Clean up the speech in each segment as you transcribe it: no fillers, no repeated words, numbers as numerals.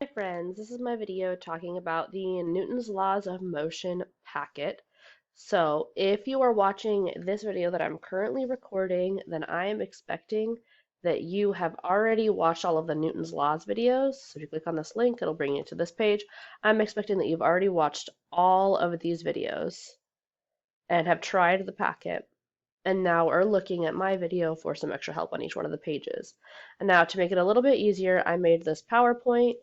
Hi friends, this is my video talking about the Newton's Laws of Motion packet. So if you are watching this video that I'm currently recording, then I am expecting that you have already watched all of the Newton's Laws videos. So if you click on this link, it'll bring you to this page. I'm expecting that you've already watched all of these videos and have tried the packet and now are looking at my video for some extra help on each one of the pages. And now to make it a little bit easier, I made this PowerPoint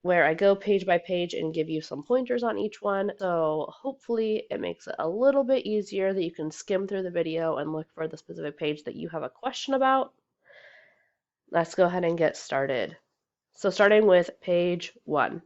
where I go page by page and give you some pointers on each one. So hopefully it makes it a little bit easier that you can skim through the video and look for the specific page that you have a question about. Let's go ahead and get started. So starting with page 1.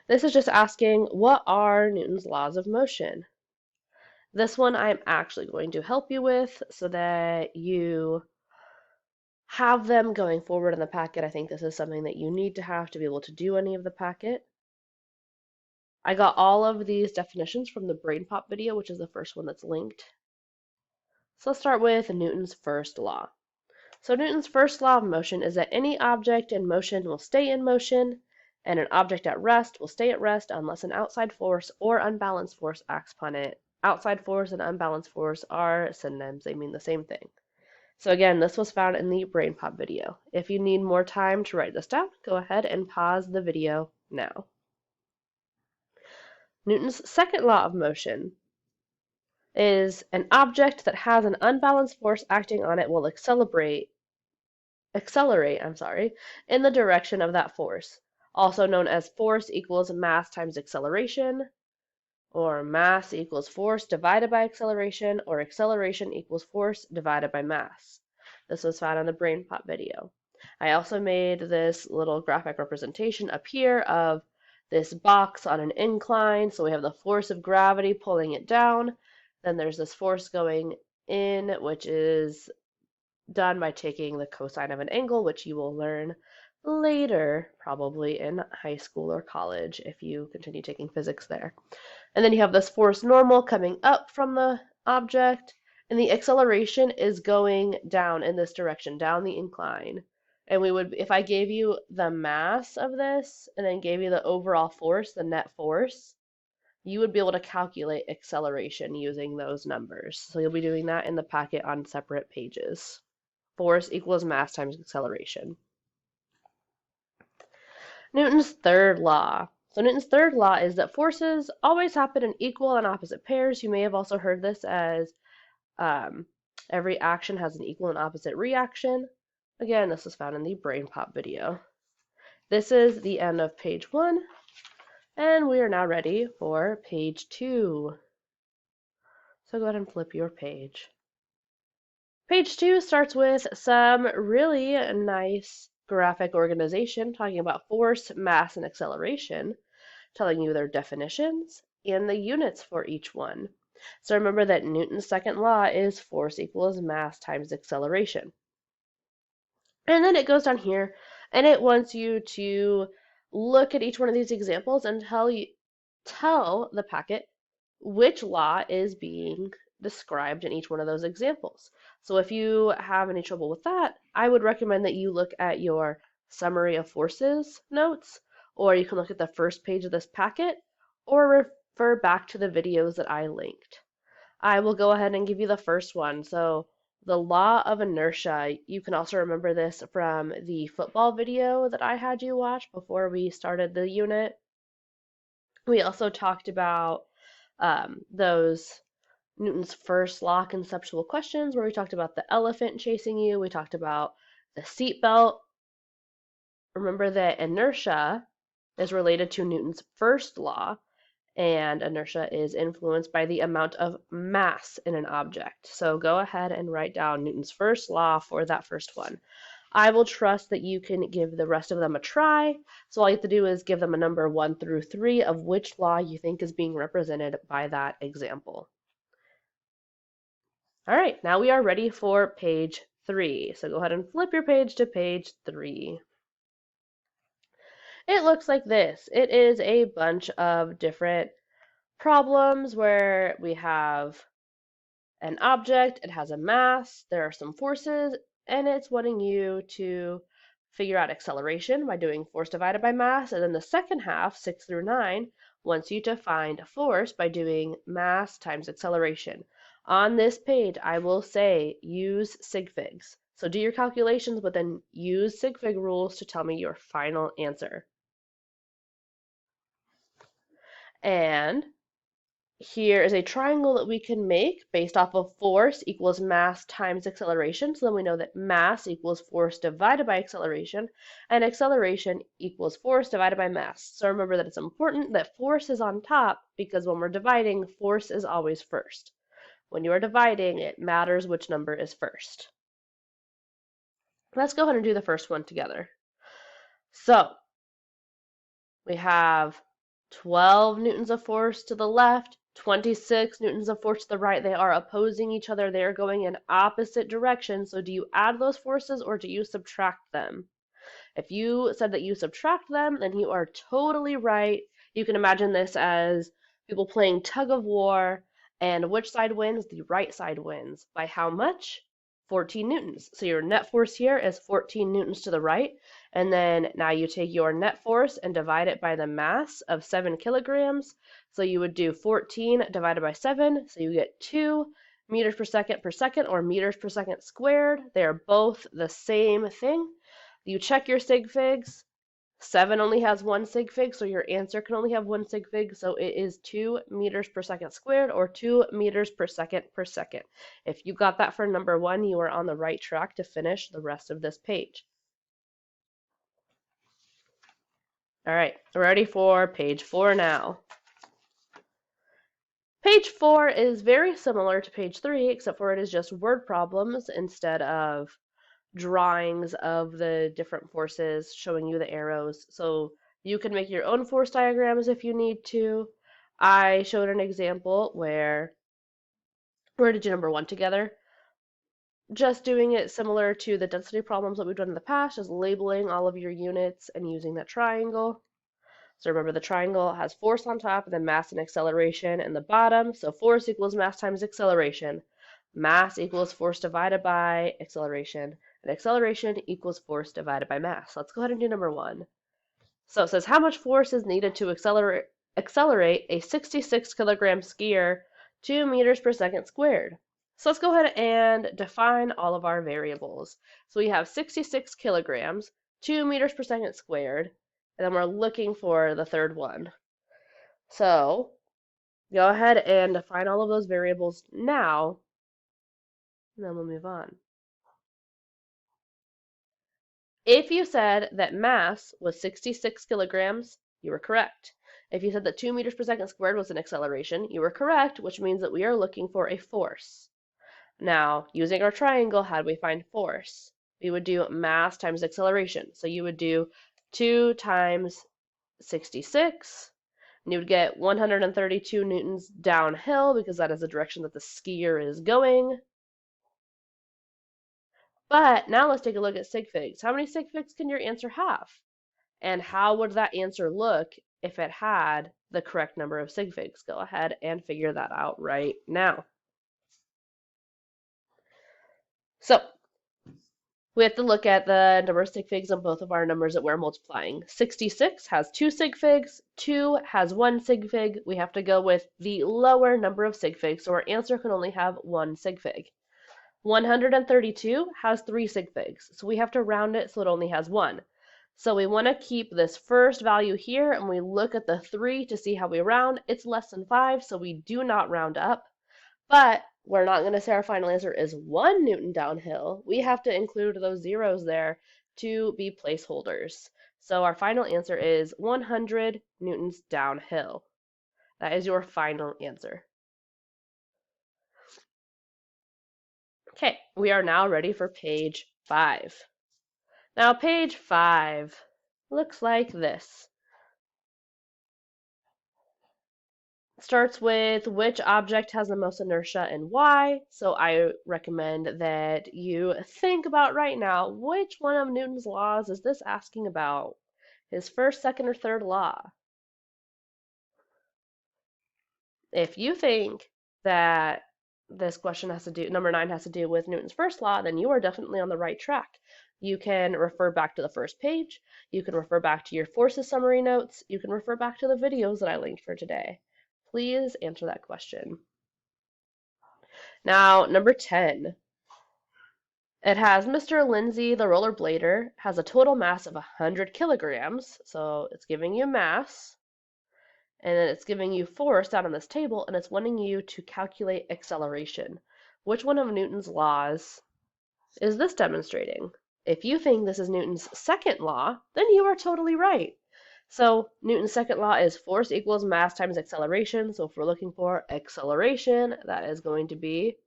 This is just asking, what are Newton's laws of motion? This one I'm actually going to help you with so that you have them going forward in the packet. I think this is something that you need to have to be able to do any of the packet. I got all of these definitions from the Brain Pop video, which is the first one that's linked. So let's start with Newton's first law. So Newton's first law of motion is that any object in motion will stay in motion, and an object at rest will stay at rest unless an outside force or unbalanced force acts upon it. Outside force and unbalanced force are synonyms, they mean the same thing. So again, this was found in the Brain Pop video. If you need more time to write this down, go ahead and pause the video now. Newton's second law of motion is an object that has an unbalanced force acting on it will accelerate, in the direction of that force, also known as force equals mass times acceleration, or mass equals force divided by acceleration, or acceleration equals force divided by mass. This was found in the Brain Pop video. I also made this little graphic representation up here of this box on an incline. So we have the force of gravity pulling it down. Then there's this force going in, which is done by taking the cosine of an angle, which you will learn later, probably in high school or college if you continue taking physics there. And then you have this force normal coming up from the object, and the acceleration is going down in this direction, down the incline. And we would, if I gave you the mass of this and then gave you the overall force, the net force, you would be able to calculate acceleration using those numbers. So you'll be doing that in the packet on separate pages. Force equals mass times acceleration. Newton's third law. So Newton's third law is that forces always happen in equal and opposite pairs. You may have also heard this as every action has an equal and opposite reaction. Again, this was found in the Brain Pop video. This is the end of page 1, and we are now ready for page 2. So go ahead and flip your page. Page 2 starts with some really nice graphic organization talking about force, mass, and acceleration, telling you their definitions and the units for each one. So remember that Newton's second law is force equals mass times acceleration. And then it goes down here and it wants you to look at each one of these examples and tell the packet which law is being described in each one of those examples. So if you have any trouble with that, I would recommend that you look at your summary of forces notes, or you can look at the first page of this packet, or refer back to the videos that I linked. I will go ahead and give you the first one. So the law of inertia, you can also remember this from the football video that I had you watch before we started the unit. We also talked about those Newton's first law conceptual questions where we talked about the elephant chasing you. We talked about the seatbelt. Remember that inertia is related to Newton's first law, and inertia is influenced by the amount of mass in an object. So go ahead and write down Newton's first law for that first one. I will trust that you can give the rest of them a try. So all you have to do is give them a number 1 through 3 of which law you think is being represented by that example. All right, now we are ready for page 3. So go ahead and flip your page to page 3. It looks like this. It is a bunch of different problems where we have an object, it has a mass, there are some forces, and it's wanting you to figure out acceleration by doing force divided by mass, and then the second half, 6 through 9, wants you to find force by doing mass times acceleration. On this page, I will say use sig figs. So do your calculations, but then use sig fig rules to tell me your final answer. And here is a triangle that we can make based off of force equals mass times acceleration. So then we know that mass equals force divided by acceleration, and acceleration equals force divided by mass. So remember that it's important that force is on top, because when we're dividing, force is always first. When you are dividing, it matters which number is first. Let's go ahead and do the first one together. So we have 12 newtons of force to the left, 26 newtons of force to the right. They are opposing each other. They are going in opposite directions. So do you add those forces or do you subtract them? If you said that you subtract them, then you are totally right. You can imagine this as people playing tug of war, and which side wins? The right side wins. By how much? 14 newtons. So your net force here is 14 newtons to the right. And then now you take your net force and divide it by the mass of 7 kilograms. So you would do 14 divided by 7. So you get 2 meters per second, or meters per second squared. They are both the same thing. You check your sig figs. 7 only has one sig fig, so your answer can only have one sig fig, so it is 2 meters per second squared, or 2 meters per second per second. If you got that for number 1, you are on the right track to finish the rest of this page. All right, ready for page 4 now. Page 4 is very similar to page 3, except for it is just word problems instead of drawings of the different forces showing you the arrows. So you can make your own force diagrams if you need to. I showed an example where we're going to do number 1 together. Just doing it similar to the density problems that we've done in the past, just labeling all of your units and using that triangle. So remember, the triangle has force on top and then mass and acceleration in the bottom. So force equals mass times acceleration. Mass equals force divided by acceleration. And acceleration equals force divided by mass. Let's go ahead and do number 1. So it says how much force is needed to accelerate a 66 kilogram skier 2 meters per second squared. So let's go ahead and define all of our variables. So we have 66 kilograms, 2 meters per second squared, and then we're looking for the third one. So go ahead and define all of those variables now, and then we'll move on. If you said that mass was 66 kilograms, you were correct. If you said that 2 meters per second squared was an acceleration, you were correct, which means that we are looking for a force. Now, using our triangle, how do we find force? We would do mass times acceleration. So you would do 2 times 66, and you would get 132 newtons downhill, because that is the direction that the skier is going. But now let's take a look at sig figs. How many sig figs can your answer have? And how would that answer look if it had the correct number of sig figs? Go ahead and figure that out right now. So we have to look at the number of sig figs on both of our numbers that we're multiplying. 66 has 2 sig figs, 2 has 1 sig fig. We have to go with the lower number of sig figs, so our answer can only have 1 sig fig. 132 has 3 sig figs, so we have to round it so it only has 1. So we want to keep this first value here, and we look at the 3 to see how we round. It's less than 5, so we do not round up. But we're not going to say our final answer is 1 newton downhill. We have to include those zeros there to be placeholders. So our final answer is 100 newtons downhill. That is your final answer. Okay, we are now ready for page 5. Now page 5 looks like this. Starts with which object has the most inertia and why. So I recommend that you think about right now, which one of Newton's laws is this asking about? His first, second, or third law? If you think that this question has to do, number 9 has to do with Newton's first law, then you are definitely on the right track. You can refer back to the first page. You can refer back to your forces summary notes. You can refer back to the videos that I linked for today. Please answer that question. Now, number 10. It has Mr. Lindsay, the rollerblader, has a total mass of 100 kilograms, so it's giving you mass, and then it's giving you force down on this table, and it's wanting you to calculate acceleration. Which one of Newton's laws is this demonstrating? If you think this is Newton's second law, then you are totally right. So Newton's second law is force equals mass times acceleration. So if we're looking for acceleration, that is going to be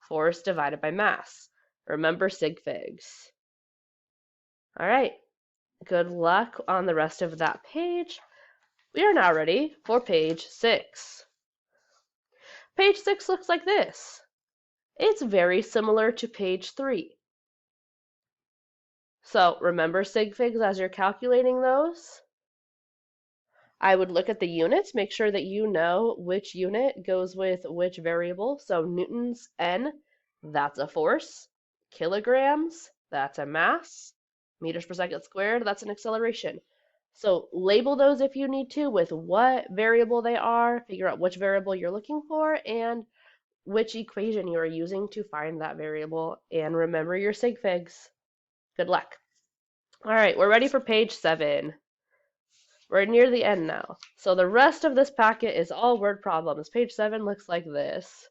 force divided by mass. Remember sig figs. All right, good luck on the rest of that page. We are now ready for page 6. Page 6 looks like this. It's very similar to page 3. So remember sig figs as you're calculating those. I would look at the units, make sure that you know which unit goes with which variable. So newtons N, that's a force. Kilograms, that's a mass. Meters per second squared, that's an acceleration. So label those if you need to with what variable they are, figure out which variable you're looking for, and which equation you are using to find that variable. And remember your sig figs. Good luck. All right, we're ready for page 7. We're near the end now. So the rest of this packet is all word problems. Page 7 looks like this.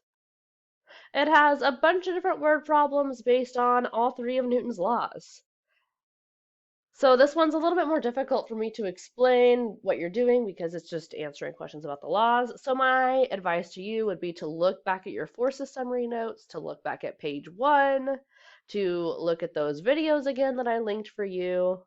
It has a bunch of different word problems based on all 3 of Newton's laws. So this one's a little bit more difficult for me to explain what you're doing because it's just answering questions about the laws. So my advice to you would be to look back at your forces summary notes, to look back at page 1, to look at those videos again that I linked for you.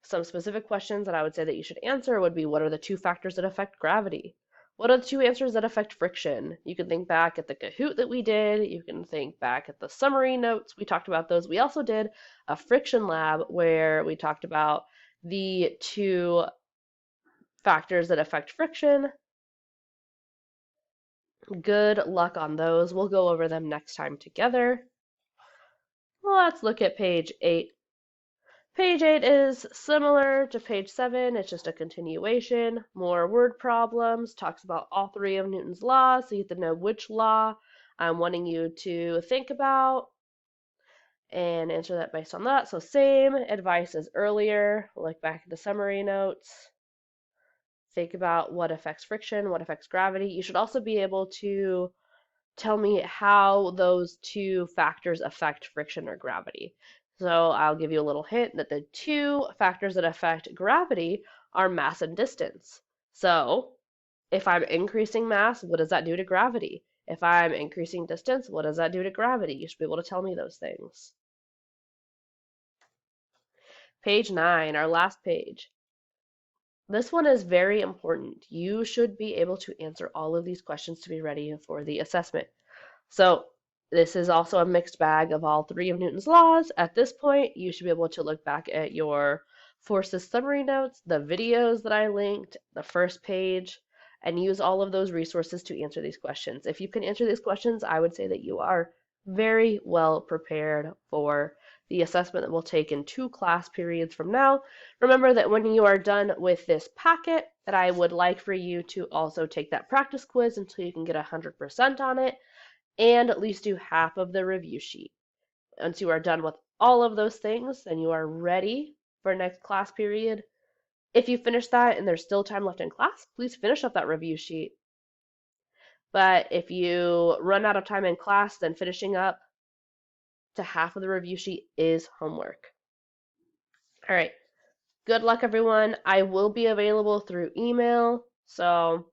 Some specific questions that I would say that you should answer would be, what are the 2 factors that affect gravity? What are the 2 answers that affect friction? You can think back at the Kahoot that we did. You can think back at the summary notes. We talked about those. We also did a friction lab where we talked about the 2 factors that affect friction. Good luck on those. We'll go over them next time together. Let's look at page 8. Page 8 is similar to page 7. It's just a continuation. More word problems. Talks about all 3 of Newton's laws, so you have to know which law I'm wanting you to think about and answer that based on that. So same advice as earlier. Look back at the summary notes. Think about what affects friction, what affects gravity. You should also be able to tell me how those 2 factors affect friction or gravity. So I'll give you a little hint that the 2 factors that affect gravity are mass and distance. So if I'm increasing mass, what does that do to gravity? If I'm increasing distance, what does that do to gravity? You should be able to tell me those things. Page 9, our last page. This one is very important. You should be able to answer all of these questions to be ready for the assessment. So this is also a mixed bag of all 3 of Newton's laws. At this point, you should be able to look back at your forces summary notes, the videos that I linked, the first page, and use all of those resources to answer these questions. If you can answer these questions, I would say that you are very well prepared for the assessment that we'll take in 2 class periods from now. Remember that when you are done with this packet, that I would like for you to also take that practice quiz until you can get 100% on it, and at least do half of the review sheet. Once you are done with all of those things, then you are ready for next class period. If you finish that and there's still time left in class, please finish up that review sheet. But if you run out of time in class, then finishing up to half of the review sheet is homework. All right. Good luck, everyone. I will be available through email, so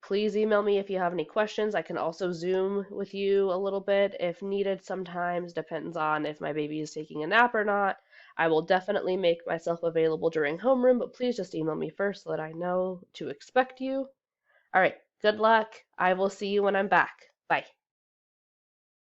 please email me if you have any questions. I can also Zoom with you a little bit if needed sometimes. Depends on if my baby is taking a nap or not. I will definitely make myself available during homeroom, but please just email me first so that I know to expect you. All right, good luck. I will see you when I'm back. Bye.